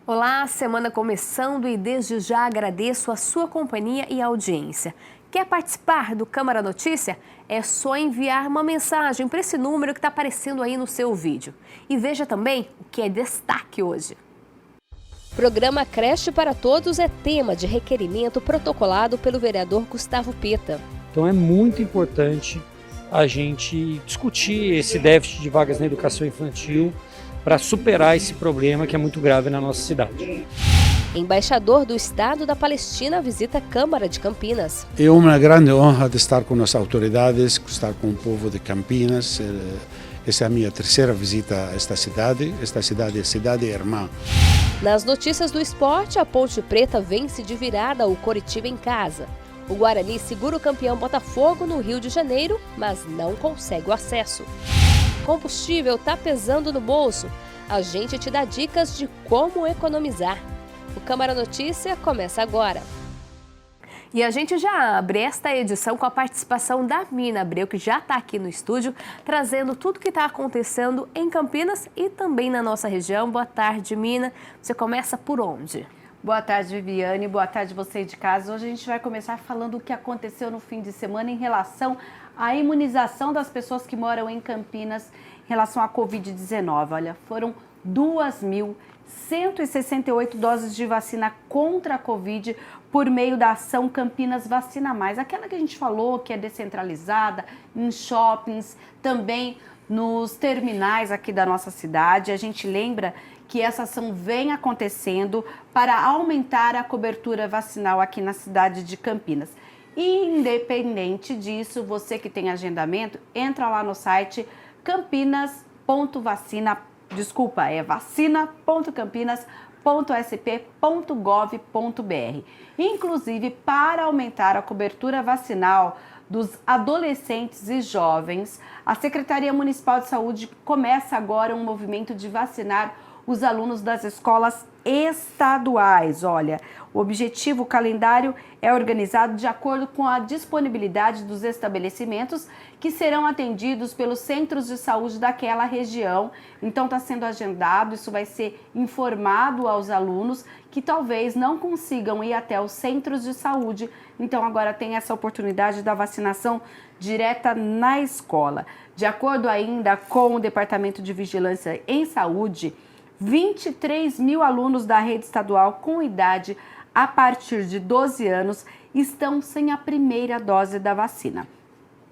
Olá, semana começando e desde já agradeço a sua companhia e audiência. Quer participar do Câmara Notícia? É só enviar uma mensagem para esse número que está aparecendo aí no seu vídeo. E veja também o que é destaque hoje. Programa Creche para Todos é tema de requerimento protocolado pelo vereador Gustavo Peta. Então é muito importante a gente discutir esse déficit de vagas na educação infantil para superar esse problema que é muito grave na nossa cidade. Embaixador do Estado da Palestina visita a Câmara de Campinas. É uma grande honra de estar com as autoridades, estar com o povo de Campinas. Essa é a minha terceira visita a esta cidade. Esta cidade é cidade irmã. Nas notícias do esporte, a Ponte Preta vence de virada o Coritiba em casa. O Guarani segura o campeão Botafogo no Rio de Janeiro, mas não consegue o acesso. Combustível está pesando no bolso. A gente te dá dicas de como economizar. O Câmara Notícia começa agora. E a gente já abre esta edição com a participação da Mina Abreu, que já está aqui no estúdio, trazendo tudo o que está acontecendo em Campinas e também na nossa região. Boa tarde, Mina. Você começa por onde? Boa tarde, Viviane. Boa tarde, você de casa. Hoje a gente vai começar falando o que aconteceu no fim de semana em relação à imunização das pessoas que moram em Campinas em relação à Covid-19. Olha, foram 2.168 doses de vacina contra a Covid por meio da ação Campinas Vacina Mais. Aquela que a gente falou que é descentralizada, em shoppings, também nos terminais aqui da nossa cidade. A gente lembra que essa ação vem acontecendo para aumentar a cobertura vacinal aqui na cidade de Campinas. E, independente disso, você que tem agendamento, entra lá no site vacina.campinas.gov.br. Inclusive, para aumentar a cobertura vacinal dos adolescentes e jovens, a Secretaria Municipal de Saúde começa agora um movimento de vacinar os alunos das escolas estaduais. Olha, o objetivo, o calendário é organizado de acordo com a disponibilidade dos estabelecimentos que serão atendidos pelos centros de saúde daquela região. Então está sendo agendado, isso vai ser informado aos alunos que talvez não consigam ir até os centros de saúde. Então agora tem essa oportunidade da vacinação direta na escola. De acordo ainda com o Departamento de Vigilância em Saúde, 23 mil alunos da rede estadual com idade a partir de 12 anos estão sem a primeira dose da vacina.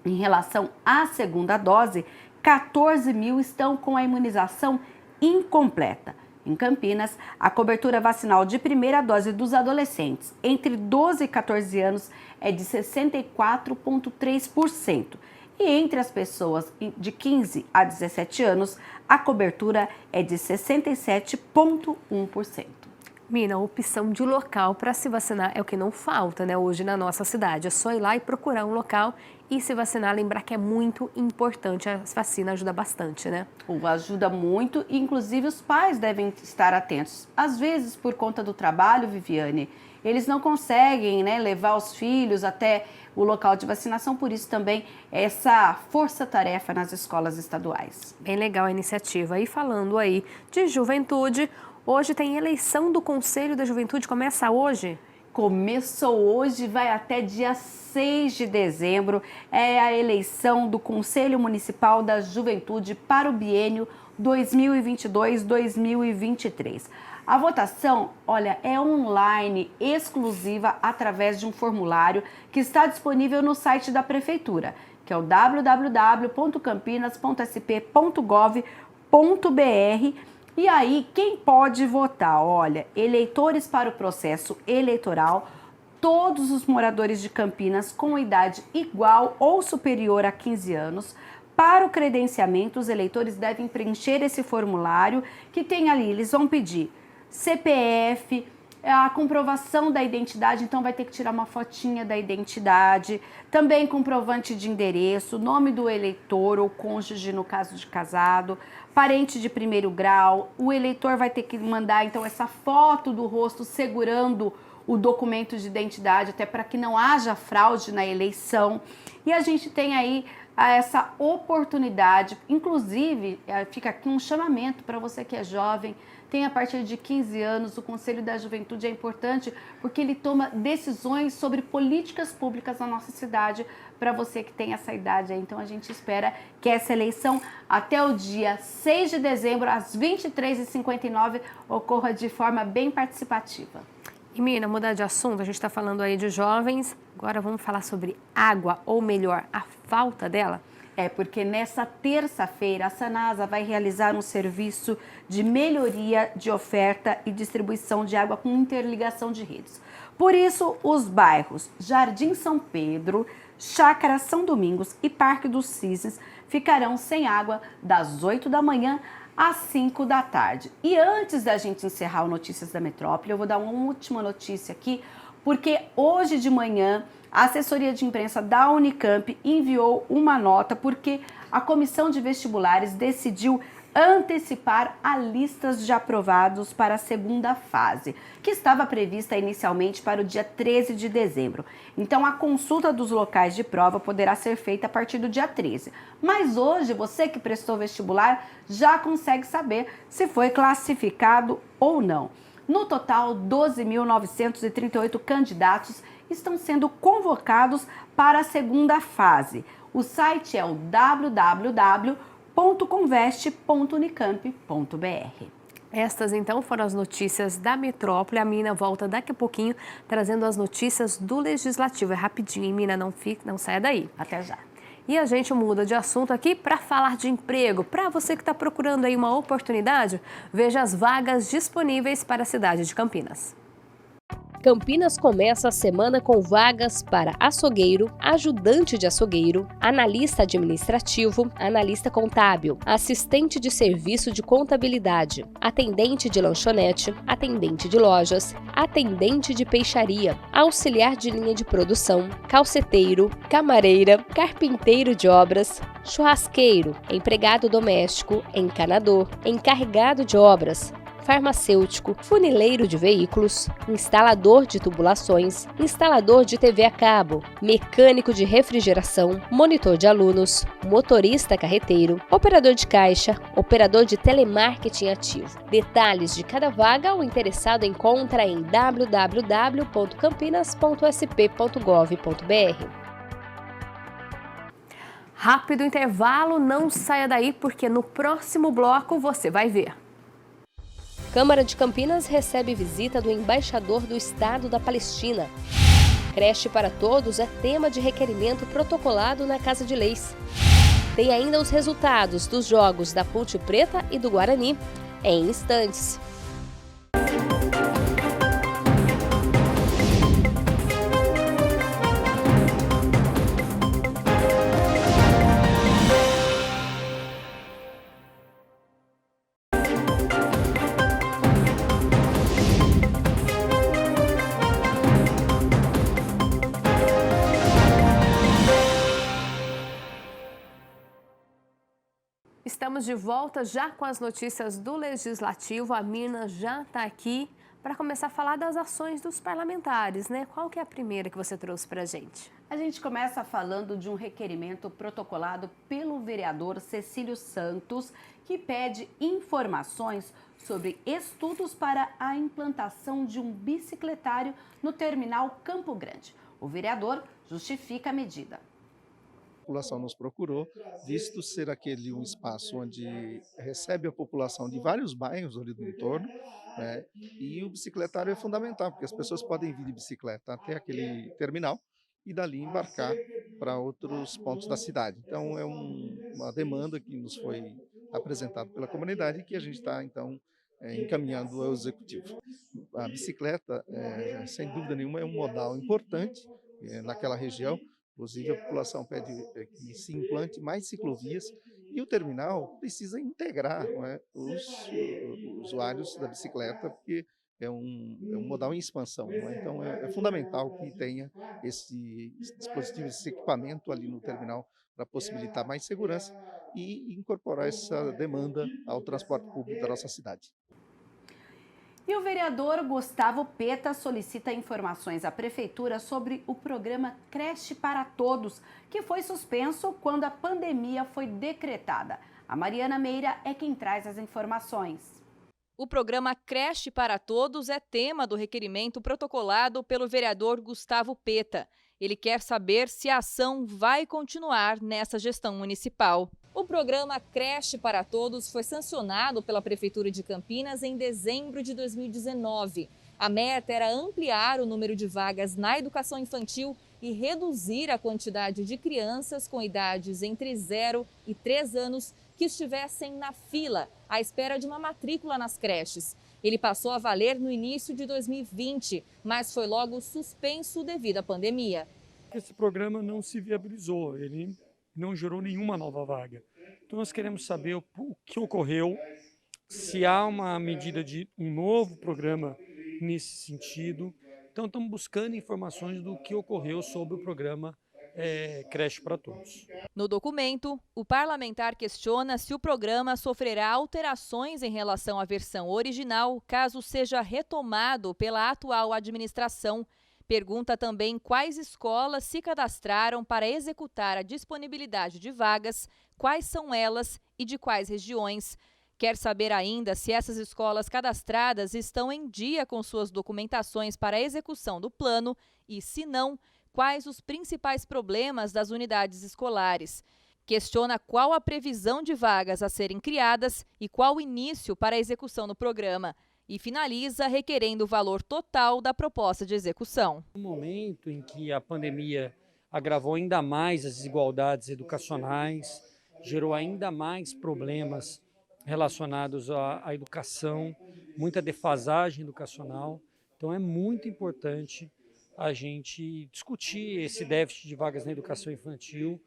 Em relação à segunda dose, 14 mil estão com a imunização incompleta. Em Campinas, a cobertura vacinal de primeira dose dos adolescentes entre 12 e 14 anos é de 64,3%. E entre as pessoas de 15 a 17 anos, a cobertura é de 67,1%. Mina, a opção de local para se vacinar é o que não falta, né, hoje na nossa cidade. É só ir lá e procurar um local e se vacinar. Lembrar que é muito importante, a vacina ajuda bastante, né? Ajuda muito, inclusive os pais devem estar atentos. Às vezes, por conta do trabalho, Viviane, eles não conseguem, né, levar os filhos até o local de vacinação, por isso também essa força-tarefa nas escolas estaduais. Bem legal a iniciativa. E falando aí de juventude, hoje tem eleição do Conselho da Juventude, começa hoje? Começou hoje, vai até dia 6 de dezembro, é a eleição do Conselho Municipal da Juventude para o biênio 2022-2023. A votação, olha, é online, exclusiva, através de um formulário que está disponível no site da Prefeitura, que é o www.campinas.sp.gov.br. E aí, quem pode votar? Olha, eleitores para o processo eleitoral, todos os moradores de Campinas com idade igual ou superior a 15 anos. Para o credenciamento, os eleitores devem preencher esse formulário que tem ali, eles vão pedir CPF, a comprovação da identidade, então vai ter que tirar uma fotinha da identidade, também comprovante de endereço, nome do eleitor ou cônjuge no caso de casado, parente de primeiro grau. O eleitor vai ter que mandar então essa foto do rosto segurando o documento de identidade, até para que não haja fraude na eleição. E a gente tem aí a essa oportunidade. Inclusive, fica aqui um chamamento para você que é jovem, tem a partir de 15 anos, o Conselho da Juventude é importante porque ele toma decisões sobre políticas públicas na nossa cidade para você que tem essa idade aí. Então a gente espera que essa eleição até o dia 6 de dezembro, às 23h59, ocorra de forma bem participativa. E Mina, mudar de assunto, a gente está falando aí de jovens, agora vamos falar sobre água, ou melhor, a falta dela. Porque nessa terça-feira a Sanasa vai realizar um serviço de melhoria de oferta e distribuição de água com interligação de redes. Por isso, os bairros Jardim São Pedro, Chácara São Domingos e Parque dos Cisnes ficarão sem água das 8 da manhã às 5 da tarde. E antes da gente encerrar o Notícias da Metrópole, eu vou dar uma última notícia aqui, porque hoje de manhã a assessoria de imprensa da Unicamp enviou uma nota porque a comissão de vestibulares decidiu antecipar a lista de aprovados para a segunda fase, que estava prevista inicialmente para o dia 13 de dezembro. Então, a consulta dos locais de prova poderá ser feita a partir do dia 13. Mas hoje, você que prestou vestibular já consegue saber se foi classificado ou não. No total, 12.938 candidatos estão sendo convocados para a segunda fase. O site é o www.conveste.unicamp.br. Estas, então, foram as notícias da Metrópole. A Mina volta daqui a pouquinho, trazendo as notícias do Legislativo. É rapidinho, hein, Mina? Não saia daí. Até já. E a gente muda de assunto aqui para falar de emprego. Para você que está procurando aí uma oportunidade, veja as vagas disponíveis para a cidade de Campinas. Campinas começa a semana com vagas para açougueiro, ajudante de açougueiro, analista administrativo, analista contábil, assistente de serviço de contabilidade, atendente de lanchonete, atendente de lojas, atendente de peixaria, auxiliar de linha de produção, calceteiro, camareira, carpinteiro de obras, churrasqueiro, empregado doméstico, encanador, encarregado de obras, farmacêutico, funileiro de veículos, instalador de tubulações, instalador de TV a cabo, mecânico de refrigeração, monitor de alunos, motorista carreteiro, operador de caixa, operador de telemarketing ativo. Detalhes de cada vaga o interessado encontra em www.campinas.sp.gov.br. Rápido intervalo, não saia daí porque no próximo bloco você vai ver. Câmara de Campinas recebe visita do embaixador do Estado da Palestina. Creche para todos é tema de requerimento protocolado na Casa de Leis. Tem ainda os resultados dos jogos da Ponte Preta e do Guarani em instantes. Estamos de volta já com as notícias do Legislativo. A Mina já está aqui para começar a falar das ações dos parlamentares, né? Qual que é a primeira que você trouxe para a gente? A gente começa falando de um requerimento protocolado pelo vereador Cecílio Santos, que pede informações sobre estudos para a implantação de um bicicletário no terminal Campo Grande. O vereador justifica a medida. A população nos procurou, visto ser aquele um espaço onde recebe a população de vários bairros ali do entorno, né? E o bicicletário é fundamental, porque as pessoas podem vir de bicicleta até aquele terminal e dali embarcar para outros pontos da cidade. Então é uma demanda que nos foi apresentada pela comunidade e que a gente está então encaminhando ao executivo. A bicicleta, sem dúvida nenhuma, é um modal importante naquela região. Inclusive, a população pede que se implante mais ciclovias e o terminal precisa integrar, não é, os usuários da bicicleta, porque é um modal em expansão. Não é? Então, é fundamental que tenha esse dispositivo, esse equipamento ali no terminal para possibilitar mais segurança e incorporar essa demanda ao transporte público da nossa cidade. E o vereador Gustavo Peta solicita informações à Prefeitura sobre o programa Creche para Todos, que foi suspenso quando a pandemia foi decretada. A Mariana Meira é quem traz as informações. O programa Creche para Todos é tema do requerimento protocolado pelo vereador Gustavo Peta. Ele quer saber se a ação vai continuar nessa gestão municipal. O programa Creche para Todos foi sancionado pela Prefeitura de Campinas em dezembro de 2019. A meta era ampliar o número de vagas na educação infantil e reduzir a quantidade de crianças com idades entre 0 e 3 anos que estivessem na fila, à espera de uma matrícula nas creches. Ele passou a valer no início de 2020, mas foi logo suspenso devido à pandemia. Esse programa não se viabilizou, ele não gerou nenhuma nova vaga. Então nós queremos saber o que ocorreu, se há uma medida de um novo programa nesse sentido. Então estamos buscando informações do que ocorreu sobre o programa Creche para Todos. No documento, o parlamentar questiona se o programa sofrerá alterações em relação à versão original, caso seja retomado pela atual administração. Pergunta também quais escolas se cadastraram para executar a disponibilidade de vagas, quais são elas e de quais regiões. Quer saber ainda se essas escolas cadastradas estão em dia com suas documentações para a execução do plano e, se não, quais os principais problemas das unidades escolares. Questiona qual a previsão de vagas a serem criadas e qual o início para a execução do programa. E finaliza requerendo o valor total da proposta de execução. No momento em que a pandemia agravou ainda mais as desigualdades educacionais, gerou ainda mais problemas relacionados à educação, muita defasagem educacional. Então é muito importante a gente discutir esse déficit de vagas na educação infantil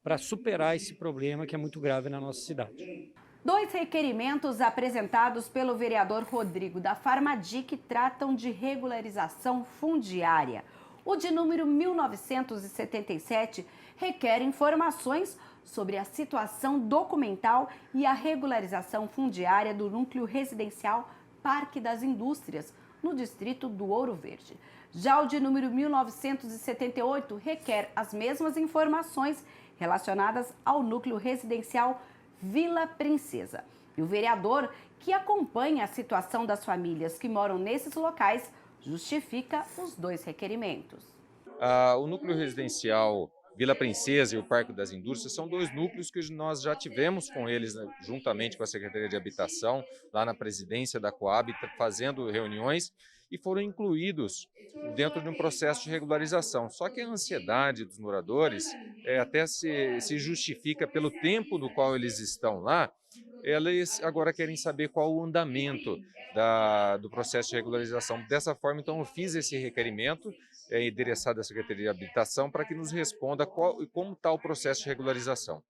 para superar esse problema que é muito grave na nossa cidade. 2 requerimentos apresentados pelo vereador Rodrigo da Farmadic tratam de regularização fundiária. O de número 1977 requer informações sobre a situação documental e a regularização fundiária do núcleo residencial Parque das Indústrias, no distrito do Ouro Verde. Já o de número 1978 requer as mesmas informações relacionadas ao núcleo residencial Vila Princesa. E o vereador, que acompanha a situação das famílias que moram nesses locais, justifica os 2 requerimentos. O núcleo residencial Vila Princesa e o Parque das Indústrias são 2 núcleos que nós já tivemos com eles, né, juntamente com a Secretaria de Habitação, lá na presidência da Coab, fazendo reuniões, e foram incluídos dentro de um processo de regularização. Só que a ansiedade dos moradores até se justifica pelo tempo no qual eles estão lá. Eles agora querem saber qual o andamento do processo de regularização. Dessa forma, então, eu fiz esse requerimento endereçado à Secretaria de Habitação para que nos responda como está o processo de regularização.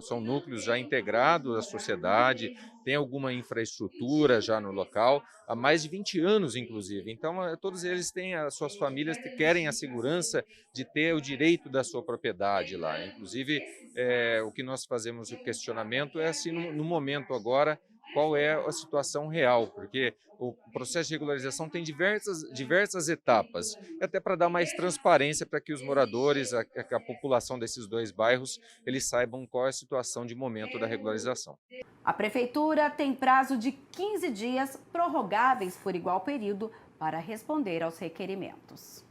São núcleos já integrados à sociedade, tem alguma infraestrutura já no local, há mais de 20 anos, inclusive. Então, todos eles têm as suas famílias, querem a segurança de ter o direito da sua propriedade lá. Inclusive, o que nós fazemos o questionamento é assim, no momento agora, qual é a situação real, porque o processo de regularização tem diversas etapas, até para dar mais transparência para que os moradores, a população desses 2 bairros, eles saibam qual é a situação de momento da regularização. A Prefeitura tem prazo de 15 dias, prorrogáveis por igual período, para responder aos requerimentos.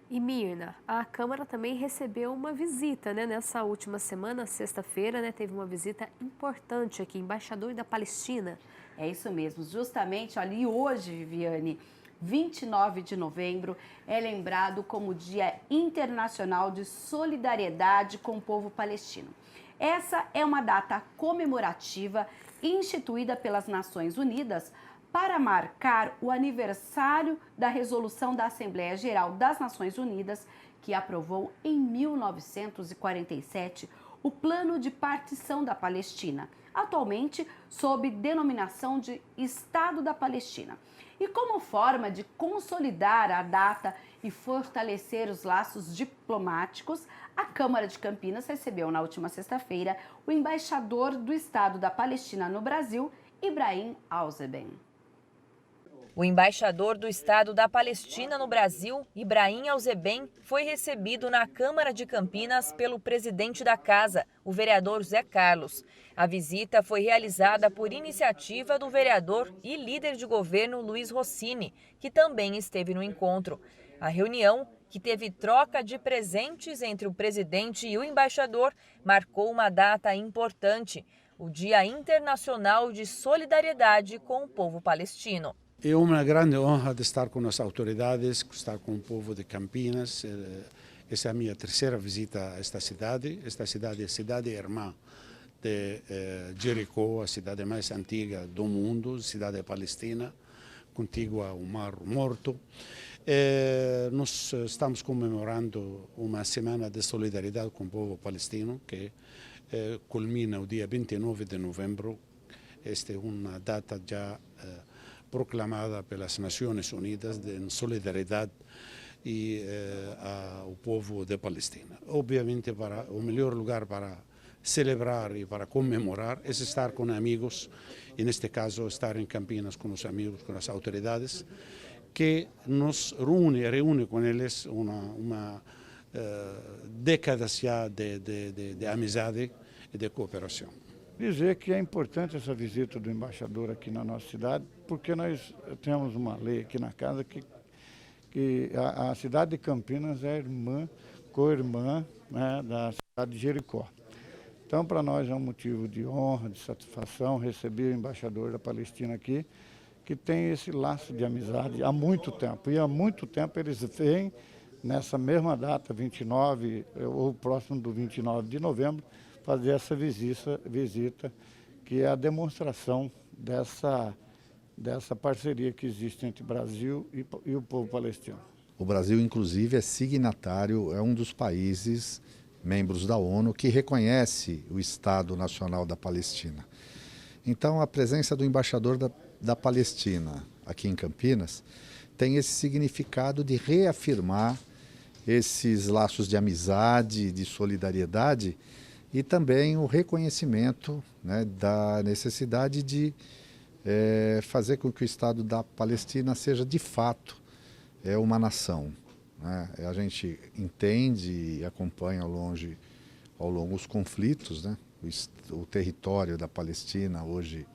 E Mirna, a Câmara também recebeu uma visita, né? Nessa última semana, sexta-feira, né? Teve uma visita importante aqui, embaixador da Palestina. É isso mesmo, justamente ali hoje, Viviane, 29 de novembro, é lembrado como Dia Internacional de Solidariedade com o Povo Palestino. Essa é uma data comemorativa instituída pelas Nações Unidas para marcar o aniversário da resolução da Assembleia Geral das Nações Unidas, que aprovou em 1947 o Plano de Partição da Palestina, atualmente sob denominação de Estado da Palestina. E como forma de consolidar a data e fortalecer os laços diplomáticos, a Câmara de Campinas recebeu na última sexta-feira o embaixador do Estado da Palestina no Brasil, Ibrahim Alzeben. O embaixador do Estado da Palestina no Brasil, Ibrahim Alzeben, foi recebido na Câmara de Campinas pelo presidente da casa, o vereador Zé Carlos. A visita foi realizada por iniciativa do vereador e líder de governo Luiz Rossini, que também esteve no encontro. A reunião, que teve troca de presentes entre o presidente e o embaixador, marcou uma data importante, o Dia Internacional de Solidariedade com o povo palestino. É uma grande honra de estar com as autoridades, estar com o povo de Campinas. Essa é a minha terceira visita a esta cidade. Esta cidade é a cidade irmã de Jericó, a cidade mais antiga do mundo, cidade palestina, contígua ao Mar Morto. Nós estamos comemorando uma semana de solidariedade com o povo palestino, que culmina o dia 29 de novembro. Esta é uma data já proclamada pelas Nações Unidas de solidariedade ao povo de Palestina. Obviamente, o melhor lugar para celebrar e para comemorar é estar com amigos, e neste caso estar em Campinas com os amigos, com as autoridades, que nos reúne com eles uma década já de amizade e de cooperação. Dizer que é importante essa visita do embaixador aqui na nossa cidade, porque nós temos uma lei aqui na casa que a cidade de Campinas é co-irmã, né, da cidade de Jericó. Então, para nós é um motivo de honra, de satisfação receber o embaixador da Palestina aqui, que tem esse laço de amizade há muito tempo. E há muito tempo eles vêm nessa mesma data, 29, ou próximo do 29 de novembro, fazer essa visita, que é a demonstração dessa parceria que existe entre o Brasil e o povo palestino. O Brasil, inclusive, é signatário, é um dos países membros da ONU que reconhece o Estado Nacional da Palestina. Então, a presença do embaixador da Palestina aqui em Campinas tem esse significado de reafirmar esses laços de amizade, de solidariedade, e também o reconhecimento, né, da necessidade de fazer com que o Estado da Palestina seja de fato uma nação, né? A gente entende e acompanha ao longo os conflitos, né? O território da Palestina hoje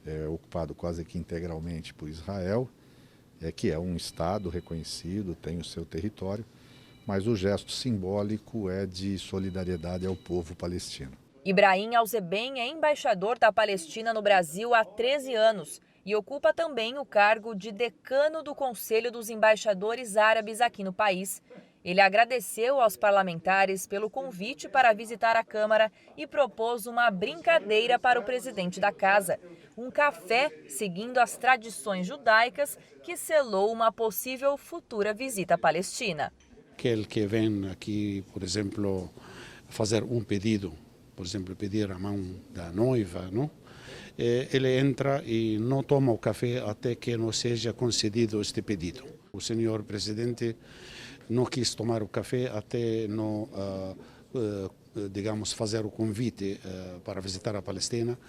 é ocupado quase que integralmente por Israel, que é um Estado reconhecido, tem o seu território, mas o gesto simbólico é de solidariedade ao povo palestino. Ibrahim Alzeben é embaixador da Palestina no Brasil há 13 anos e ocupa também o cargo de decano do Conselho dos Embaixadores Árabes aqui no país. Ele agradeceu aos parlamentares pelo convite para visitar a Câmara e propôs uma brincadeira para o presidente da casa, um café seguindo as tradições judaicas que selou uma possível futura visita à Palestina. Aquele que vem aqui, por exemplo, fazer um pedido, por exemplo, pedir a mão da noiva, não? Ele entra e não toma o café até que não seja concedido este pedido. O senhor presidente não quis tomar o café até não, digamos, fazer o convite para visitar a Palestina.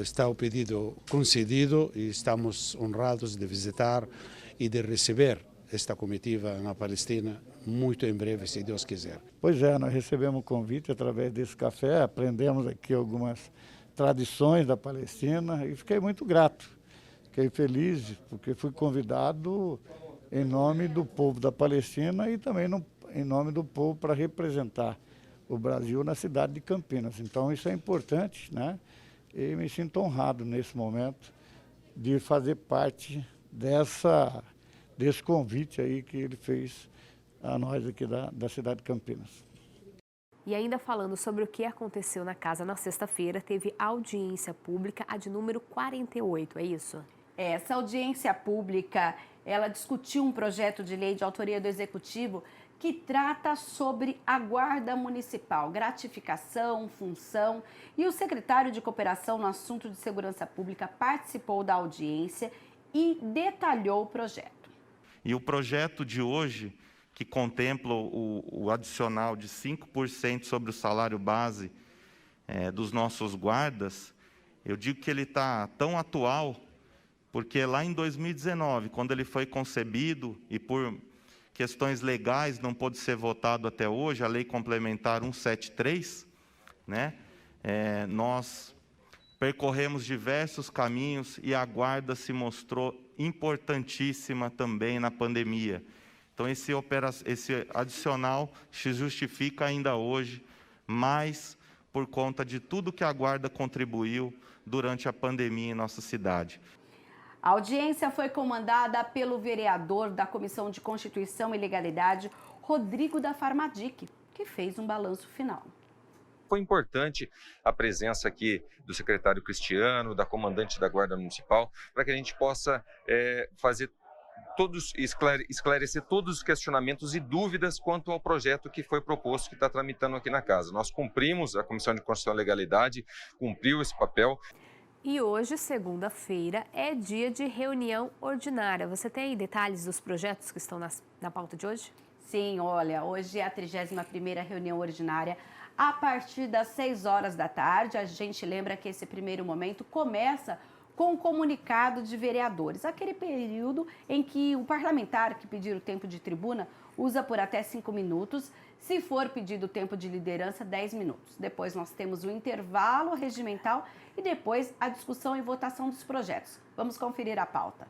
Está o pedido concedido e estamos honrados de visitar e de receber esta comitiva na Palestina muito em breve, se Deus quiser. Pois é, nós recebemos o convite através desse café, aprendemos aqui algumas tradições da Palestina e fiquei muito grato. Fiquei feliz porque fui convidado em nome do povo da Palestina e também em nome do povo para representar o Brasil na cidade de Campinas. Então isso é importante, né? E me sinto honrado nesse momento de fazer parte desse convite aí que ele fez a nós aqui da cidade de Campinas. E ainda falando sobre o que aconteceu na casa na sexta-feira, teve audiência pública, a de número 48, é isso? Essa audiência pública, ela discutiu um projeto de lei de autoria do Executivo que trata sobre a Guarda Municipal, gratificação, função. E o secretário de Cooperação no assunto de segurança pública participou da audiência e detalhou o projeto. E o projeto de hoje, que contempla o adicional de 5% sobre o salário base dos nossos guardas, eu digo que ele está tão atual porque lá em 2019, quando ele foi concebido e por questões legais não pôde ser votado até hoje, a Lei Complementar 173, né? Nós percorremos diversos caminhos e a Guarda se mostrou importantíssima também na pandemia. Então, esse adicional se justifica ainda hoje, mais por conta de tudo que a Guarda contribuiu durante a pandemia em nossa cidade. A audiência foi comandada pelo vereador da Comissão de Constituição e Legalidade, Rodrigo da Farmadic, que fez um balanço final. Foi importante a presença aqui do secretário Cristiano, da comandante da Guarda Municipal, para que a gente possa esclarecer todos os questionamentos e dúvidas quanto ao projeto que foi proposto, que está tramitando aqui na casa. Nós cumprimos, a Comissão de Constituição e Legalidade cumpriu esse papel. E hoje, segunda-feira, é dia de reunião ordinária. Você tem aí detalhes dos projetos que estão na pauta de hoje? Sim, olha, hoje é a 31ª reunião ordinária. A partir das 6 horas da tarde, a gente lembra que esse primeiro momento começa com o comunicado de vereadores, aquele período em que o parlamentar que pedir o tempo de tribuna usa por até 5 minutos, se for pedido tempo de liderança, 10 minutos. Depois nós temos o intervalo regimental e depois a discussão e votação dos projetos. Vamos conferir a pauta.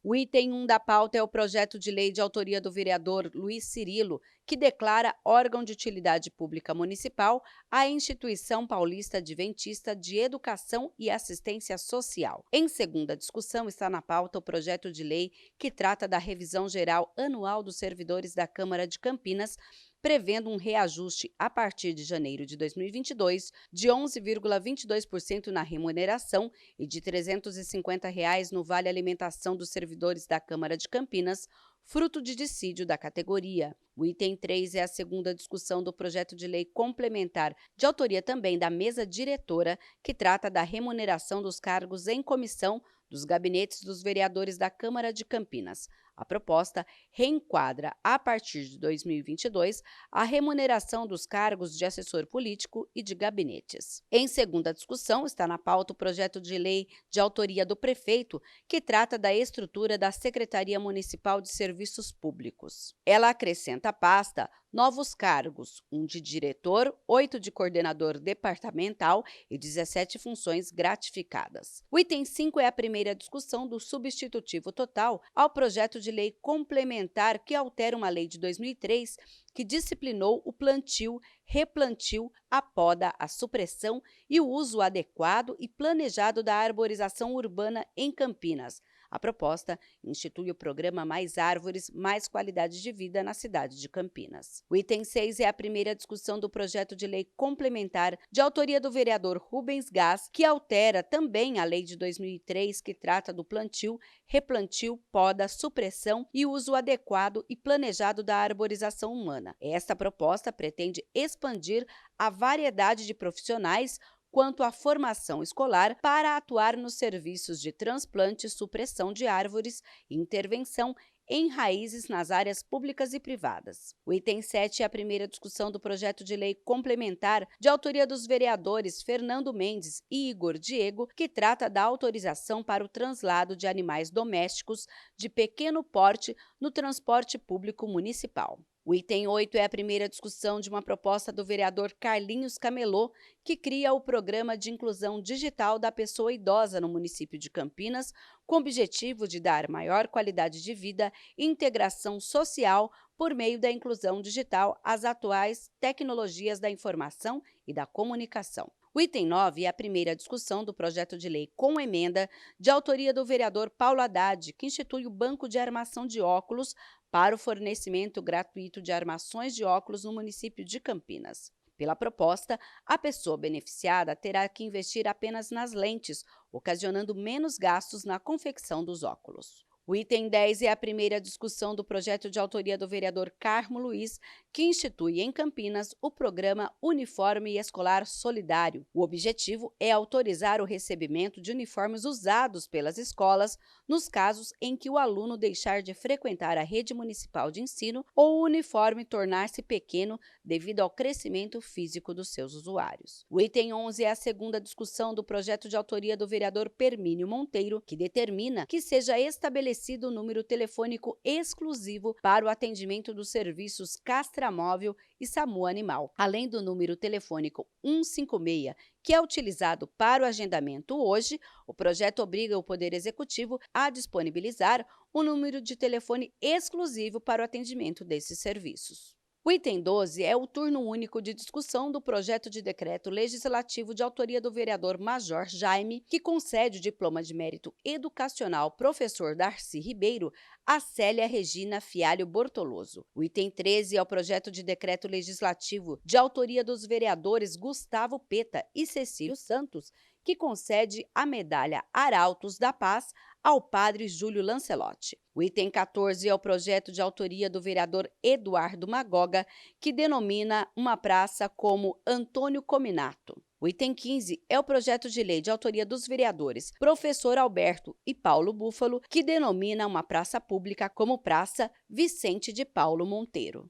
O item 1 da pauta é o projeto de lei de autoria do vereador Luiz Cirilo, que declara órgão de utilidade pública municipal a Instituição Paulista Adventista de Educação e Assistência Social. Em segunda discussão está na pauta o projeto de lei que trata da revisão geral anual dos servidores da Câmara de Campinas, prevendo um reajuste a partir de janeiro de 2022 de 11,22% na remuneração e de R$ 350 no Vale Alimentação dos servidores da Câmara de Campinas, fruto de dissídio da categoria. O item 3 é a segunda discussão do projeto de lei complementar, de autoria também da mesa diretora, que trata da remuneração dos cargos em comissão dos gabinetes dos vereadores da Câmara de Campinas. A proposta reenquadra, a partir de 2022, a remuneração dos cargos de assessor político e de gabinetes. Em segunda discussão, está na pauta o projeto de lei de autoria do prefeito, que trata da estrutura da Secretaria Municipal de Serviços Públicos. Ela acrescenta à pasta novos cargos, 1 de diretor, 8 de coordenador departamental e 17 funções gratificadas. O item 5 é a primeira discussão do substitutivo total ao projeto de lei complementar que altera uma lei de 2003 que disciplinou o plantio, replantio, a poda, a supressão e o uso adequado e planejado da arborização urbana em Campinas. A proposta institui o programa Mais Árvores, Mais Qualidade de Vida na cidade de Campinas. O item 6 é a primeira discussão do projeto de lei complementar de autoria do vereador Rubens Gás, que altera também a lei de 2003, que trata do plantio, replantio, poda, supressão e uso adequado e planejado da arborização humana. Esta proposta pretende expandir a variedade de profissionais quanto à formação escolar para atuar nos serviços de transplante, supressão de árvores e intervenção em raízes nas áreas públicas e privadas. O item 7 é a primeira discussão do projeto de lei complementar de autoria dos vereadores Fernando Mendes e Igor Diego, que trata da autorização para o translado de animais domésticos de pequeno porte no transporte público municipal. O item 8 é a primeira discussão de uma proposta do vereador Carlinhos Camelô, que cria o Programa de Inclusão Digital da Pessoa Idosa no município de Campinas, com o objetivo de dar maior qualidade de vida e integração social por meio da inclusão digital às atuais tecnologias da informação e da comunicação. O item 9 é a primeira discussão do projeto de lei com emenda de autoria do vereador Paulo Haddad, que institui o Banco de Armação de Óculos para o fornecimento gratuito de armações de óculos no município de Campinas. Pela proposta, a pessoa beneficiada terá que investir apenas nas lentes, ocasionando menos gastos na confecção dos óculos. O item 10 é a primeira discussão do projeto de autoria do vereador Carmo Luiz, que institui em Campinas o programa Uniforme Escolar Solidário. O objetivo é autorizar o recebimento de uniformes usados pelas escolas nos casos em que o aluno deixar de frequentar a rede municipal de ensino ou o uniforme tornar-se pequeno devido ao crescimento físico dos seus usuários. O item 11 é a segunda discussão do projeto de autoria do vereador Permínio Monteiro, que determina que seja estabelecido o número telefônico exclusivo para o atendimento dos serviços Castramóvel e SAMU Animal, além do número telefônico 156, que é utilizado para o agendamento hoje. O projeto obriga o Poder Executivo a disponibilizar um número de telefone exclusivo para o atendimento desses serviços. O item 12 é o turno único de discussão do projeto de decreto legislativo de autoria do vereador Major Jaime, que concede o diploma de mérito educacional professor Darcy Ribeiro a Célia Regina Fialho Bortoloso. O item 13 é o projeto de decreto legislativo de autoria dos vereadores Gustavo Peta e Cecílio Santos, que concede a medalha Arautos da Paz ao padre Júlio Lancelotti. O item 14 é o projeto de autoria do vereador Eduardo Magoga, que denomina uma praça como Antônio Cominato. O item 15 é o projeto de lei de autoria dos vereadores Professor Alberto e Paulo Búfalo, que denomina uma praça pública como Praça Vicente de Paulo Monteiro.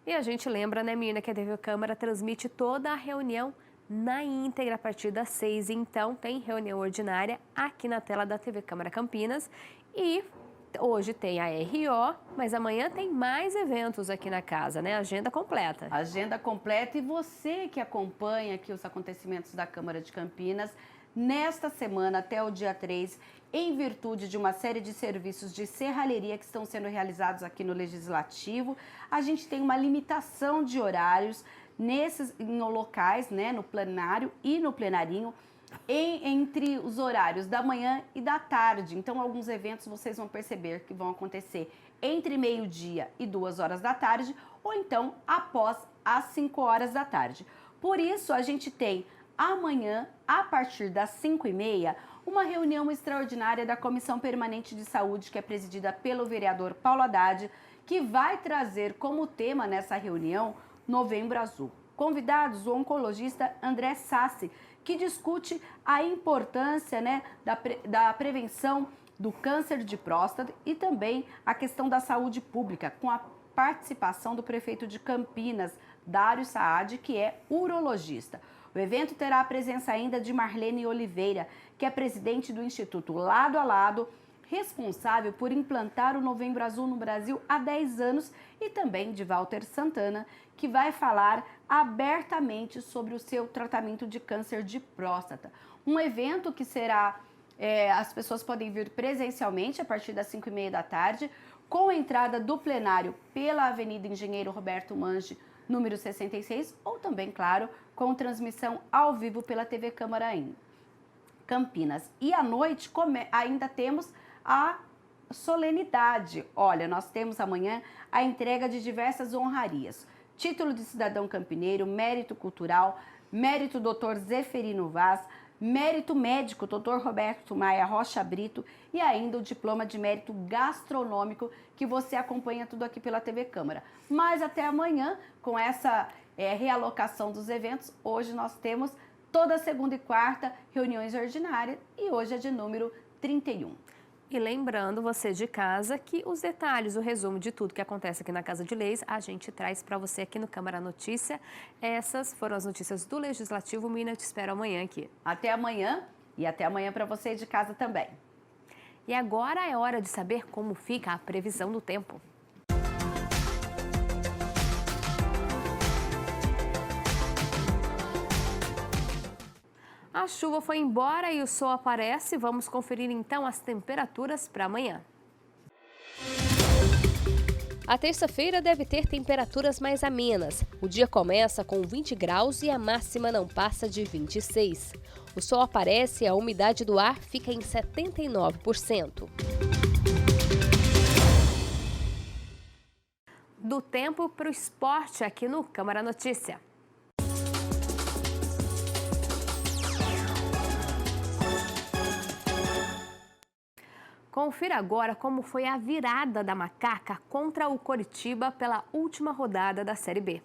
E a gente lembra, né, Mirna, que a TV Câmara transmite toda a reunião na íntegra a partir das 6. Então, tem reunião ordinária aqui na tela da TV Câmara Campinas. E hoje tem a RO, mas amanhã tem mais eventos aqui na casa, né? Agenda completa. Agenda completa. E você que acompanha aqui os acontecimentos da Câmara de Campinas, nesta semana até o dia 3, em virtude de uma série de serviços de serralheria que estão sendo realizados aqui no Legislativo, a gente tem uma limitação de horários em locais, né, no plenário e no plenarinho, entre os horários da manhã e da tarde. Então, alguns eventos vocês vão perceber que vão acontecer entre meio-dia e 2 horas da tarde, ou então após as 5 horas da tarde. Por isso, a gente tem amanhã, a partir das 5h30, uma reunião extraordinária da Comissão Permanente de Saúde, que é presidida pelo vereador Paulo Haddad, que vai trazer como tema nessa reunião Novembro Azul. Convidados, o oncologista André Sassi, que discute a importância, né, da prevenção do câncer de próstata e também a questão da saúde pública, com a participação do prefeito de Campinas, Dário Saad, que é urologista. O evento terá a presença ainda de Marlene Oliveira, que é presidente do Instituto Lado a Lado, responsável por implantar o Novembro Azul no Brasil há 10 anos, e também de Walter Santana, que vai falar abertamente sobre o seu tratamento de câncer de próstata. Um evento que será, as pessoas podem vir presencialmente a partir das 5h30 da tarde, com a entrada do plenário pela Avenida Engenheiro Roberto Mangi, número 66, ou também, claro, com transmissão ao vivo pela TV Câmara em Campinas. E à noite ainda temos a solenidade. Olha, nós temos amanhã a entrega de diversas honrarias: título de cidadão campineiro, mérito cultural, mérito Dr. Zeferino Vaz, mérito médico Dr. Roberto Maia Rocha Brito e ainda o diploma de mérito gastronômico, que você acompanha tudo aqui pela TV Câmara. Mas até amanhã, com essa realocação dos eventos, hoje nós temos toda segunda e quarta reuniões ordinárias e hoje é de número 31. E lembrando você de casa que os detalhes, o resumo de tudo que acontece aqui na Casa de Leis, a gente traz para você aqui no Câmara Notícia. Essas foram as notícias do Legislativo. Mina, eu te espero amanhã aqui. Até amanhã e até amanhã para você de casa também. E agora é hora de saber como fica a previsão do tempo. A chuva foi embora e o sol aparece. Vamos conferir então as temperaturas para amanhã. A terça-feira deve ter temperaturas mais amenas. O dia começa com 20 graus e a máxima não passa de 26. O sol aparece e a umidade do ar fica em 79%. Do tempo para o esporte aqui no Câmara Notícia. Confira agora como foi a virada da Macaca contra o Coritiba pela última rodada da Série B.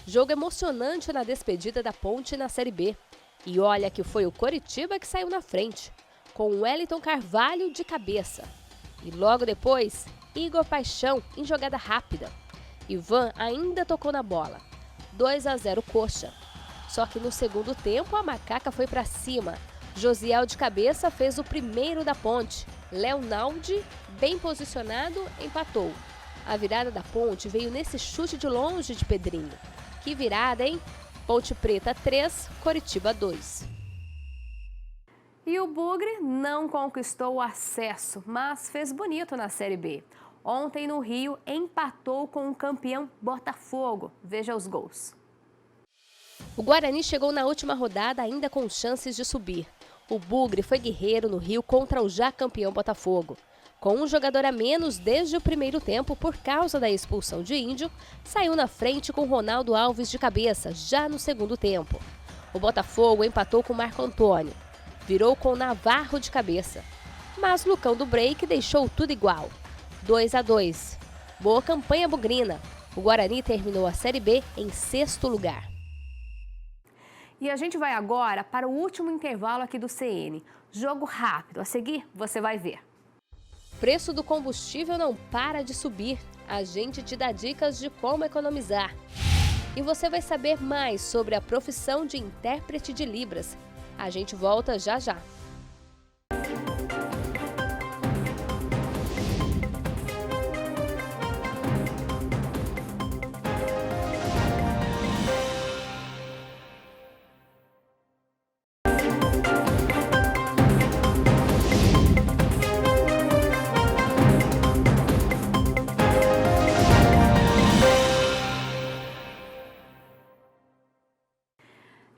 Jogo emocionante na despedida da Ponte na Série B. E olha que foi o Coritiba que saiu na frente, com o Wellington Carvalho de cabeça. E logo depois, Igor Paixão em jogada rápida. Ivan ainda tocou na bola. 2-0 Coxa. Só que no segundo tempo a Macaca foi para cima. Josiel de cabeça fez o primeiro da Ponte. Leonaldi, bem posicionado, empatou. A virada da Ponte veio nesse chute de longe de Pedrinho. Que virada, hein? Ponte Preta 3, Coritiba 2. E o Bugre não conquistou o acesso, mas fez bonito na Série B. Ontem no Rio empatou com o campeão Botafogo. Veja os gols. O Guarani chegou na última rodada ainda com chances de subir. O Bugre foi guerreiro no Rio contra o já campeão Botafogo. Com um jogador a menos desde o primeiro tempo por causa da expulsão de Índio, saiu na frente com Ronaldo Alves de cabeça, já no segundo tempo. O Botafogo empatou com Marco Antônio. Virou com Navarro de cabeça. Mas Lucão do Break deixou tudo igual. 2-2. Boa campanha bugrina. O Guarani terminou a Série B em 6º lugar. E a gente vai agora para o último intervalo aqui do CN. Jogo rápido. A seguir, você vai ver. O preço do combustível não para de subir. A gente te dá dicas de como economizar. E você vai saber mais sobre a profissão de intérprete de Libras. A gente volta já já.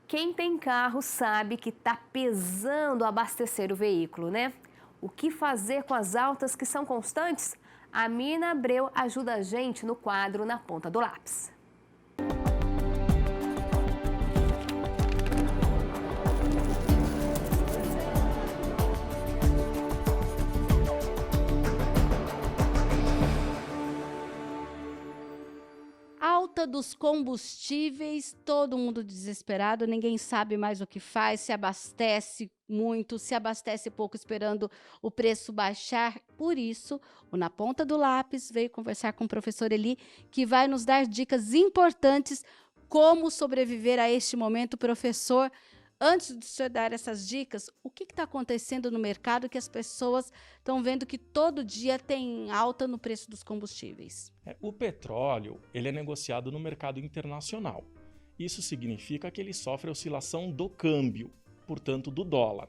Quem tem carro sabe que está pesando abastecer o veículo, né? O que fazer com as altas que são constantes? A Mina Abreu ajuda a gente no quadro Na Ponta do Lápis. Alta dos combustíveis, todo mundo desesperado, ninguém sabe mais o que faz, se abastece muito, se abastece pouco esperando o preço baixar. Por isso, o Na Ponta do Lápis veio conversar com o professor Eli, que vai nos dar dicas importantes como sobreviver a este momento. Professor, antes de o senhor dar essas dicas, o que está acontecendo no mercado que as pessoas estão vendo que todo dia tem alta no preço dos combustíveis? O petróleo ele é negociado no mercado internacional. Isso significa que ele sofre a oscilação do câmbio, portanto do dólar.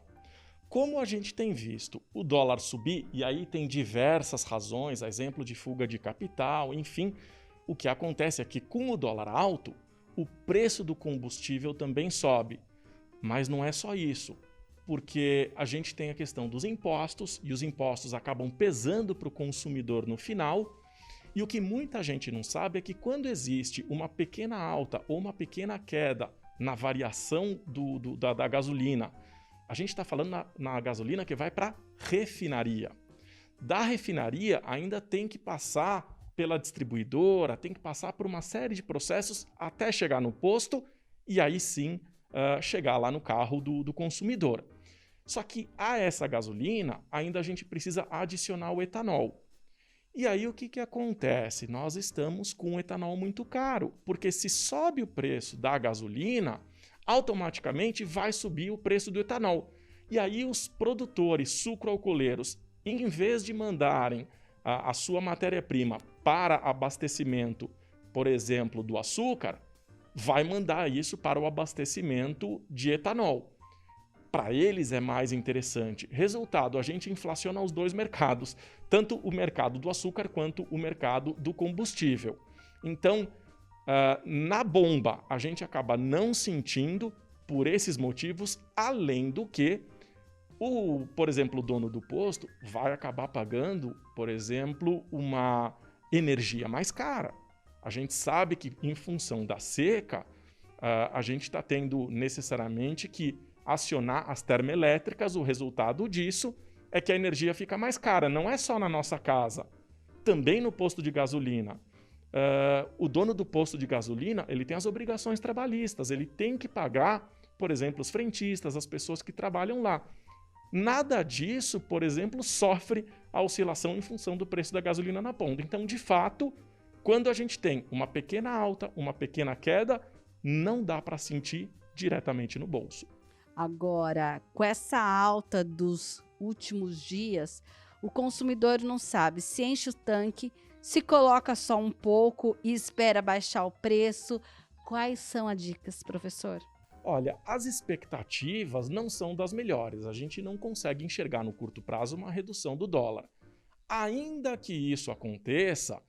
Como a gente tem visto o dólar subir, e aí tem diversas razões, a exemplo de fuga de capital, enfim, o que acontece é que com o dólar alto, o preço do combustível também sobe. Mas não é só isso, porque a gente tem a questão dos impostos, e os impostos acabam pesando para o consumidor no final, e o que muita gente não sabe é que quando existe uma pequena alta ou uma pequena queda na variação da gasolina, a gente está falando na gasolina que vai para a refinaria. Da refinaria ainda tem que passar pela distribuidora, tem que passar por uma série de processos até chegar no posto e aí sim chegar lá no carro do consumidor. Só que a essa gasolina ainda a gente precisa adicionar o etanol. E aí o que acontece? Nós estamos com um etanol muito caro, porque se sobe o preço da gasolina, automaticamente vai subir o preço do etanol. E aí os produtores sucroalcooleiros, em vez de mandarem a sua matéria-prima para abastecimento, por exemplo, do açúcar, vai mandar isso para o abastecimento de etanol. Para eles é mais interessante. Resultado, a gente inflaciona os dois mercados, tanto o mercado do açúcar quanto o mercado do combustível. Então, na bomba, a gente acaba não sentindo por esses motivos, além do que, por exemplo, o dono do posto vai acabar pagando, por exemplo, uma energia mais cara. A gente sabe que, em função da seca, a gente está tendo necessariamente que acionar as termoelétricas. O resultado disso é que a energia fica mais cara. Não é só na nossa casa, também no posto de gasolina. O dono do posto de gasolina, ele tem as obrigações trabalhistas, ele tem que pagar, por exemplo, os frentistas, as pessoas que trabalham lá. Nada disso, por exemplo, sofre a oscilação em função do preço da gasolina na ponta. Então, de fato, quando a gente tem uma pequena alta, uma pequena queda, não dá para sentir diretamente no bolso. Agora, com essa alta dos últimos dias, o consumidor não sabe se enche o tanque, se coloca só um pouco e espera baixar o preço. Quais são as dicas, professor? Olha, as expectativas não são das melhores. A gente não consegue enxergar no curto prazo uma redução do dólar. Ainda que isso aconteça,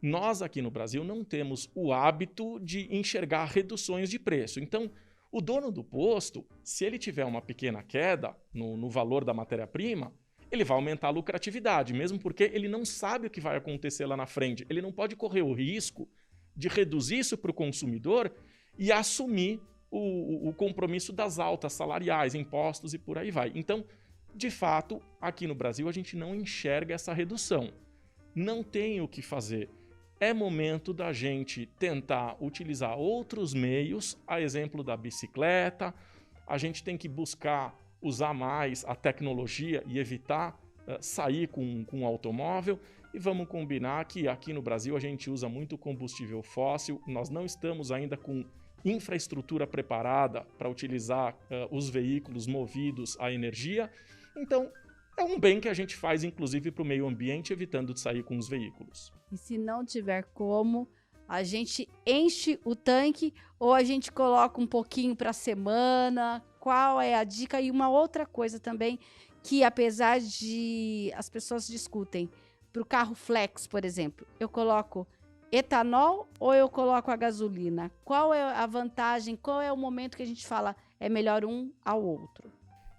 nós aqui no Brasil não temos o hábito de enxergar reduções de preço. Então, o dono do posto, se ele tiver uma pequena queda no valor da matéria-prima, ele vai aumentar a lucratividade, mesmo porque ele não sabe o que vai acontecer lá na frente. Ele não pode correr o risco de reduzir isso para o consumidor e assumir o compromisso das altas salariais, impostos e por aí vai. Então, de fato, aqui no Brasil a gente não enxerga essa redução. Não tem o que fazer. É momento da gente tentar utilizar outros meios, a exemplo da bicicleta. A gente tem que buscar usar mais a tecnologia e evitar sair com um automóvel. E vamos combinar que aqui no Brasil a gente usa muito combustível fóssil. Nós não estamos ainda com infraestrutura preparada para utilizar os veículos movidos à energia. Então, é um bem que a gente faz, inclusive, para o meio ambiente, evitando de sair com os veículos. E se não tiver como, a gente enche o tanque ou a gente coloca um pouquinho para a semana? Qual é a dica? E uma outra coisa também, que apesar de as pessoas discutem, para o carro flex, por exemplo, eu coloco etanol ou eu coloco a gasolina? Qual é a vantagem? Qual é o momento que a gente fala é melhor um ao outro?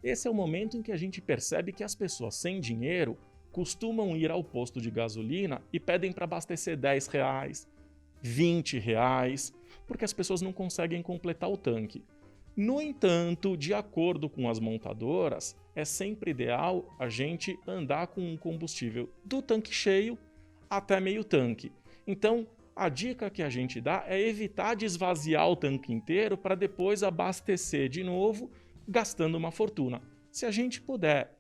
Esse é o momento em que a gente percebe que as pessoas sem dinheiro costumam ir ao posto de gasolina e pedem para abastecer R$10, R$20, porque as pessoas não conseguem completar o tanque. No entanto, de acordo com as montadoras, é sempre ideal a gente andar com um combustível do tanque cheio até meio tanque. Então, a dica que a gente dá é evitar de esvaziar o tanque inteiro para depois abastecer de novo, gastando uma fortuna. Se a gente puder,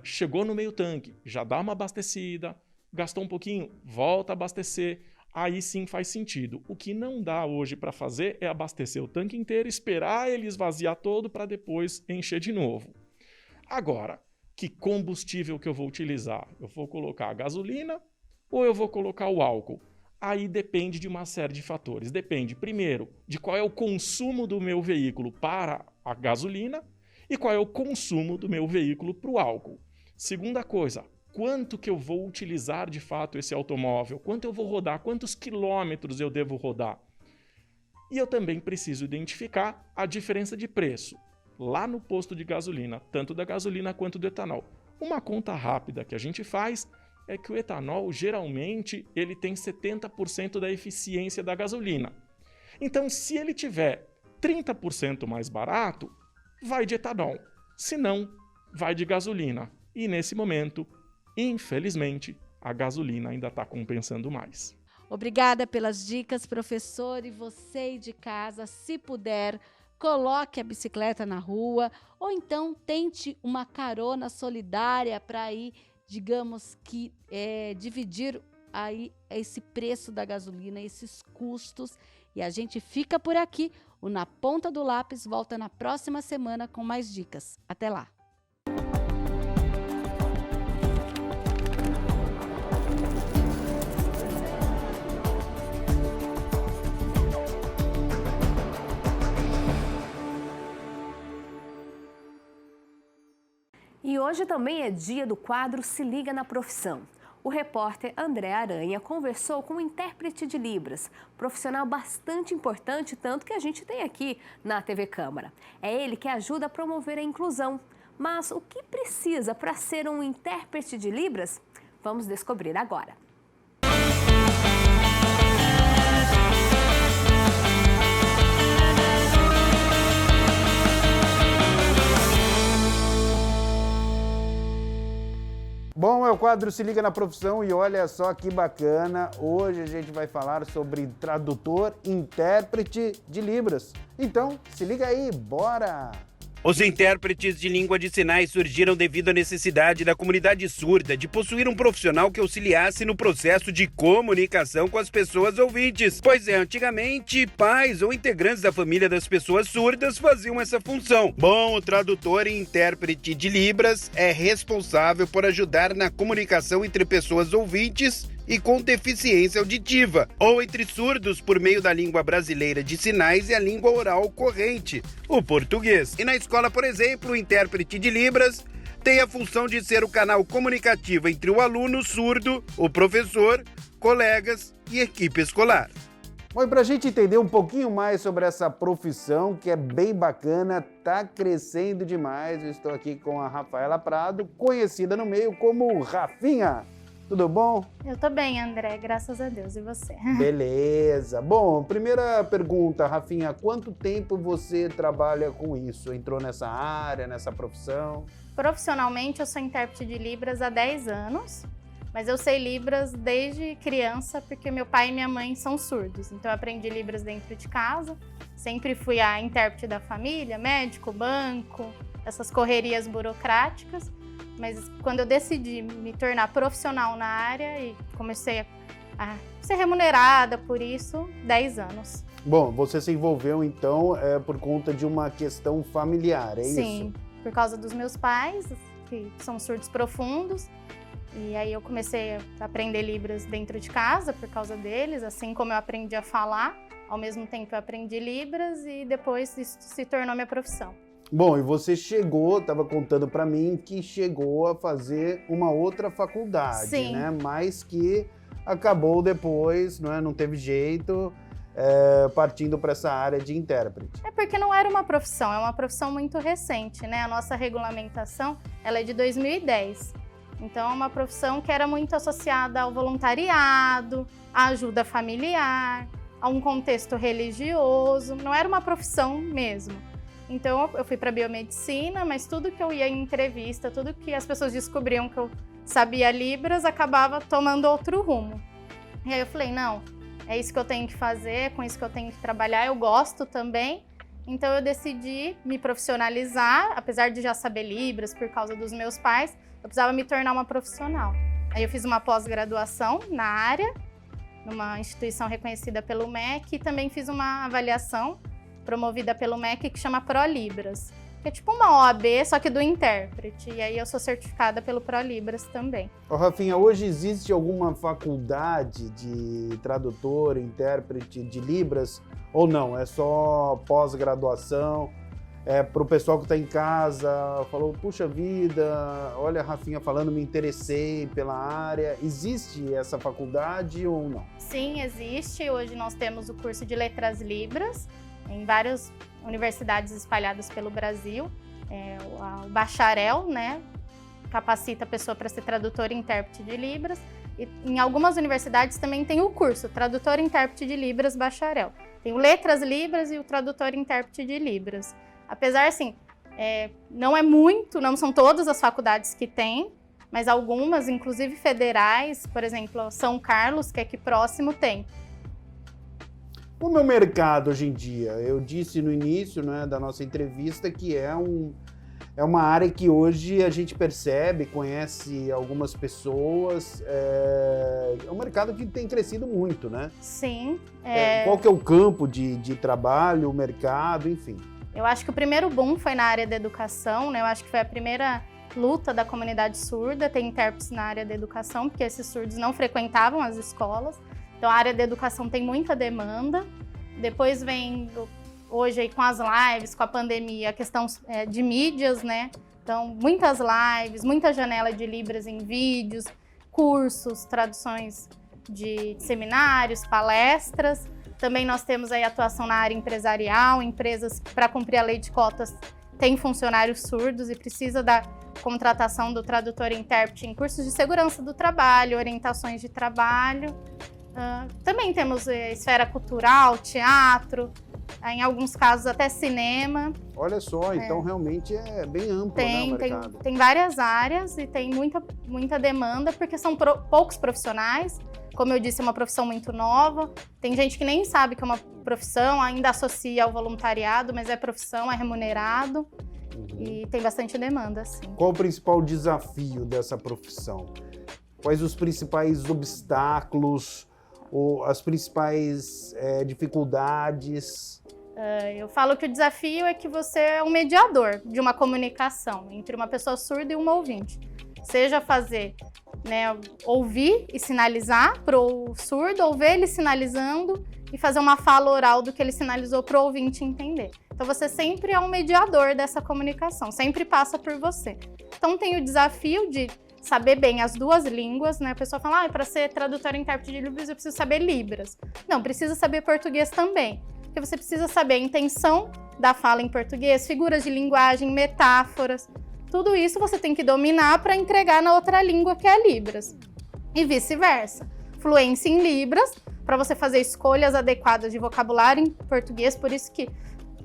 chegou no meio tanque, já dá uma abastecida, gastou um pouquinho, volta a abastecer, aí sim faz sentido. O que não dá hoje para fazer é abastecer o tanque inteiro, esperar ele esvaziar todo para depois encher de novo. Agora, que combustível que eu vou utilizar? Eu vou colocar a gasolina ou eu vou colocar o álcool? Aí depende de uma série de fatores. Depende, primeiro, de qual é o consumo do meu veículo para a gasolina e qual é o consumo do meu veículo para o álcool. Segunda coisa, quanto que eu vou utilizar de fato esse automóvel? Quanto eu vou rodar? Quantos quilômetros eu devo rodar? E eu também preciso identificar a diferença de preço lá no posto de gasolina, tanto da gasolina quanto do etanol. Uma conta rápida que a gente faz é que o etanol, geralmente, ele tem 70% da eficiência da gasolina. Então, se ele tiver 30% mais barato, vai de etanol. Se não, vai de gasolina. E nesse momento, infelizmente, a gasolina ainda está compensando mais. Obrigada pelas dicas, professor. E você aí de casa, se puder, coloque a bicicleta na rua ou então tente uma carona solidária para ir, digamos que, dividir aí esse preço da gasolina, esses custos. E a gente fica por aqui. O Na Ponta do Lápis volta na próxima semana com mais dicas. Até lá! E hoje também é dia do quadro Se Liga na Profissão. O repórter André Aranha conversou com um intérprete de Libras, profissional bastante importante, tanto que a gente tem aqui na TV Câmara. É ele que ajuda a promover a inclusão. Mas o que precisa para ser um intérprete de Libras? Vamos descobrir agora. Bom, é o quadro Se Liga na Profissão e olha só que bacana, hoje a gente vai falar sobre tradutor e intérprete de Libras. Então, se liga aí, bora! Os intérpretes de língua de sinais surgiram devido à necessidade da comunidade surda de possuir um profissional que auxiliasse no processo de comunicação com as pessoas ouvintes. Pois é, antigamente, pais ou integrantes da família das pessoas surdas faziam essa função. Bom, o tradutor e intérprete de Libras é responsável por ajudar na comunicação entre pessoas ouvintes e com deficiência auditiva, ou entre surdos por meio da língua brasileira de sinais e a língua oral corrente, o português. E na escola, por exemplo, o intérprete de Libras tem a função de ser o canal comunicativo entre o aluno surdo, o professor, colegas e equipe escolar. Bom, e para a gente entender um pouquinho mais sobre essa profissão, que é bem bacana, tá crescendo demais, eu estou aqui com a Rafaela Prado, conhecida no meio como Rafinha. Tudo bom? Eu tô bem, André, graças a Deus. E você? Beleza. Bom, primeira pergunta, Rafinha, quanto tempo você trabalha com isso? Entrou nessa área, nessa profissão? Profissionalmente, eu sou intérprete de Libras há 10 anos, mas eu sei Libras desde criança, porque meu pai e minha mãe são surdos. Então, eu aprendi Libras dentro de casa, sempre fui a intérprete da família, médico, banco, essas correrias burocráticas. Mas quando eu decidi me tornar profissional na área e comecei a ser remunerada por isso, 10 anos. Bom, você se envolveu então por conta de uma questão familiar, é isso? Sim, por causa dos meus pais, que são surdos profundos. E aí eu comecei a aprender Libras dentro de casa por causa deles, assim como eu aprendi a falar. Ao mesmo tempo eu aprendi Libras e depois isso se tornou minha profissão. Bom, e você estava contando para mim que chegou a fazer uma outra faculdade, Sim. né? Mas que acabou depois, não teve jeito, partindo para essa área de intérprete. É porque não era uma profissão, é uma profissão muito recente, né? A nossa regulamentação, ela é de 2010. Então, é uma profissão que era muito associada ao voluntariado, à ajuda familiar, a um contexto religioso, não era uma profissão mesmo. Então, eu fui para biomedicina, mas tudo que eu ia em entrevista, tudo que as pessoas descobriam que eu sabia Libras, acabava tomando outro rumo. E aí eu falei, não, é isso que eu tenho que fazer, é com isso que eu tenho que trabalhar, eu gosto também. Então, eu decidi me profissionalizar, apesar de já saber Libras por causa dos meus pais, eu precisava me tornar uma profissional. Aí eu fiz uma pós-graduação na área, numa instituição reconhecida pelo MEC, e também fiz uma avaliação promovida pelo MEC, que chama ProLibras, que é tipo uma OAB, só que do intérprete, e aí eu sou certificada pelo ProLibras também. Ô, Rafinha, hoje existe alguma faculdade de tradutor, intérprete de Libras, ou não? É só pós-graduação? Para o pessoal que está em casa, falou, puxa vida, olha a Rafinha falando, me interessei pela área. Existe essa faculdade ou não? Sim, existe. Hoje nós temos o curso de Letras Libras, em várias universidades espalhadas pelo Brasil. O bacharel, né, capacita a pessoa para ser tradutor e intérprete de Libras. E em algumas universidades também tem o curso Tradutor e Intérprete de Libras Bacharel. Tem o Letras Libras e o Tradutor e Intérprete de Libras. Apesar, assim, não é muito, não são todas as faculdades que tem, mas algumas, inclusive federais, por exemplo, São Carlos, que é aqui próximo, tem. O meu mercado hoje em dia, eu disse no início, né, da nossa entrevista que é uma área que hoje a gente percebe, conhece algumas pessoas, é um mercado que tem crescido muito, né? Sim. Qual que é o campo de trabalho, o mercado, enfim? Eu acho que o primeiro boom foi na área da educação, né? Eu acho que foi a primeira luta da comunidade surda, ter intérpretes na área da educação, porque esses surdos não frequentavam as escolas. Então, a área da educação tem muita demanda. Depois vem, hoje, aí, com as lives, com a pandemia, a questão de mídias, né? Então, muitas lives, muita janela de Libras em vídeos, cursos, traduções de seminários, palestras. Também nós temos aí atuação na área empresarial, empresas que, para cumprir a lei de cotas, têm funcionários surdos e precisa da contratação do tradutor e intérprete em cursos de segurança do trabalho, orientações de trabalho. Também temos esfera cultural, teatro, em alguns casos até cinema. Olha só, então realmente é bem amplo, né, o mercado. Tem várias áreas e tem muita demanda, porque são poucos profissionais. Como eu disse, é uma profissão muito nova. Tem gente que nem sabe que é uma profissão, ainda associa ao voluntariado, mas é profissão, é remunerado. E tem bastante demanda, sim. Qual o principal desafio dessa profissão? Quais os principais obstáculos ou as principais dificuldades? Eu falo que o desafio é que você é um mediador de uma comunicação entre uma pessoa surda e uma ouvinte. Seja fazer, né, ouvir e sinalizar para o surdo, ou ver ele sinalizando e fazer uma fala oral do que ele sinalizou para o ouvinte entender. Então você sempre é um mediador dessa comunicação, sempre passa por você. Então tem o desafio de saber bem as duas línguas, né? A pessoa fala, para ser tradutora e intérprete de Libras eu preciso saber Libras. Não, precisa saber português também, porque você precisa saber a intenção da fala em português, figuras de linguagem, metáforas. Tudo isso você tem que dominar para entregar na outra língua, que é Libras. E vice-versa. Fluência em Libras, para você fazer escolhas adequadas de vocabulário em português. Por isso que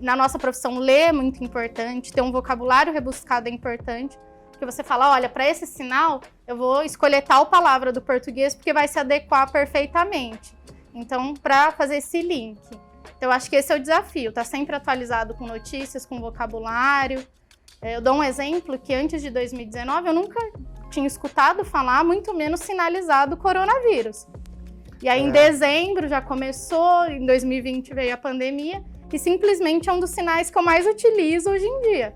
na nossa profissão ler é muito importante, ter um vocabulário rebuscado é importante. Porque você fala, olha, para esse sinal eu vou escolher tal palavra do português porque vai se adequar perfeitamente. Então, para fazer esse link. Então, eu acho que esse é o desafio, tá sempre atualizado com notícias, com vocabulário. Eu dou um exemplo que antes de 2019 eu nunca tinha escutado falar, muito menos sinalizado, coronavírus. E aí em dezembro já começou, em 2020 veio a pandemia, e simplesmente é um dos sinais que eu mais utilizo hoje em dia.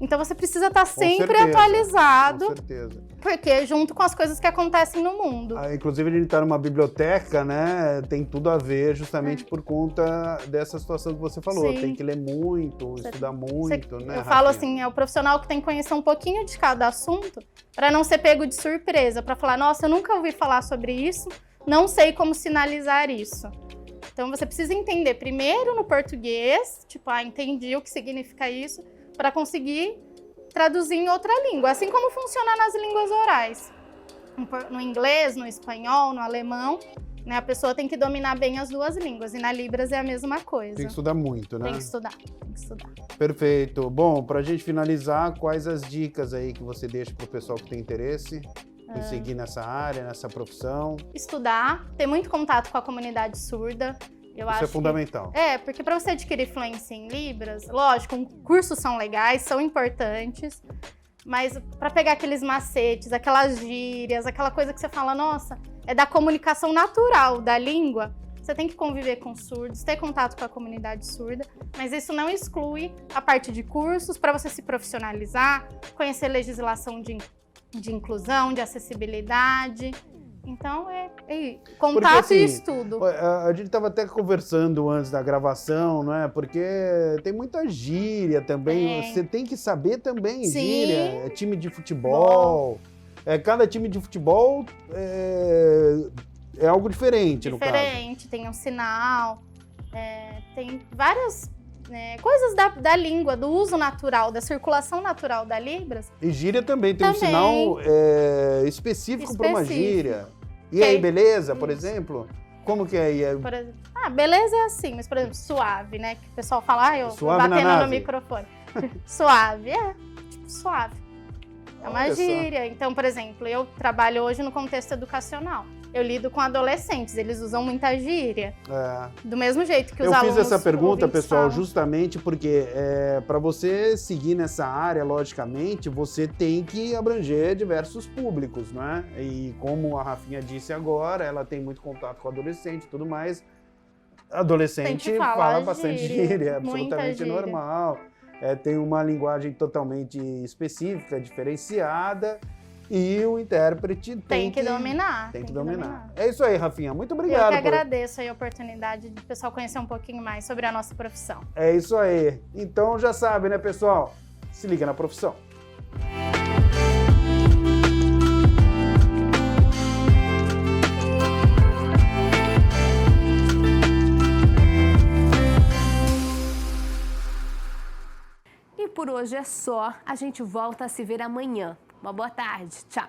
Então você precisa estar sempre atualizado, com certeza. Porque junto com as coisas que acontecem no mundo. Inclusive a gente está numa biblioteca, né? Tem tudo a ver justamente por conta dessa situação que você falou. Sim. Tem que ler muito, estudar muito, né? Eu falo assim, é o profissional que tem que conhecer um pouquinho de cada assunto para não ser pego de surpresa, para falar, nossa, eu nunca ouvi falar sobre isso, não sei como sinalizar isso. Então você precisa entender primeiro no português, tipo, entendi o que significa isso, para conseguir traduzir em outra língua, assim como funciona nas línguas orais. No inglês, no espanhol, no alemão, né, a pessoa tem que dominar bem as duas línguas, e na Libras é a mesma coisa. Tem que estudar muito, né? Tem que estudar. Perfeito. Bom, para a gente finalizar, quais as dicas aí que você deixa para o pessoal que tem interesse em seguir nessa área, nessa profissão? Estudar, ter muito contato com a comunidade surda. Isso é fundamental. Porque para você adquirir fluência em Libras, lógico, cursos são legais, são importantes, mas para pegar aqueles macetes, aquelas gírias, aquela coisa que você fala, nossa, é da comunicação natural da língua, você tem que conviver com surdos, ter contato com a comunidade surda, mas isso não exclui a parte de cursos para você se profissionalizar, conhecer legislação de inclusão, de acessibilidade. Então, contato porque, assim, e estudo. A gente estava até conversando antes da gravação, não é? Porque tem muita gíria também. Você tem que saber também gíria. É time de futebol. Cada time de futebol é algo diferente, no caso. Diferente, tem um sinal. Tem várias coisas da língua, do uso natural, da circulação natural da Libras. E gíria também, tem um sinal específico para uma gíria. E aí, beleza, por exemplo? Como que é aí? Beleza é assim, mas por exemplo, suave, né? Que o pessoal fala, eu suave batendo no microfone. Suave, tipo suave. É uma gíria. Então, por exemplo, eu trabalho hoje no contexto educacional. Eu lido com adolescentes, eles usam muita gíria. Do mesmo jeito que os alunos... Eu fiz essa pergunta, pessoal, justamente porque para você seguir nessa área, logicamente, você tem que abranger diversos públicos, não é? E como a Rafinha disse agora, ela tem muito contato com adolescente e tudo mais. Adolescente fala bastante gíria, é absolutamente normal. Tem uma linguagem totalmente específica, diferenciada. E o intérprete tem que dominar. Tem que dominar. É isso aí, Rafinha. Muito obrigado. Eu que agradeço a oportunidade de o pessoal conhecer um pouquinho mais sobre a nossa profissão. É isso aí. Então já sabe, né, pessoal? Se liga na profissão. E por hoje é só. A gente volta a se ver amanhã. Uma boa tarde. Tchau.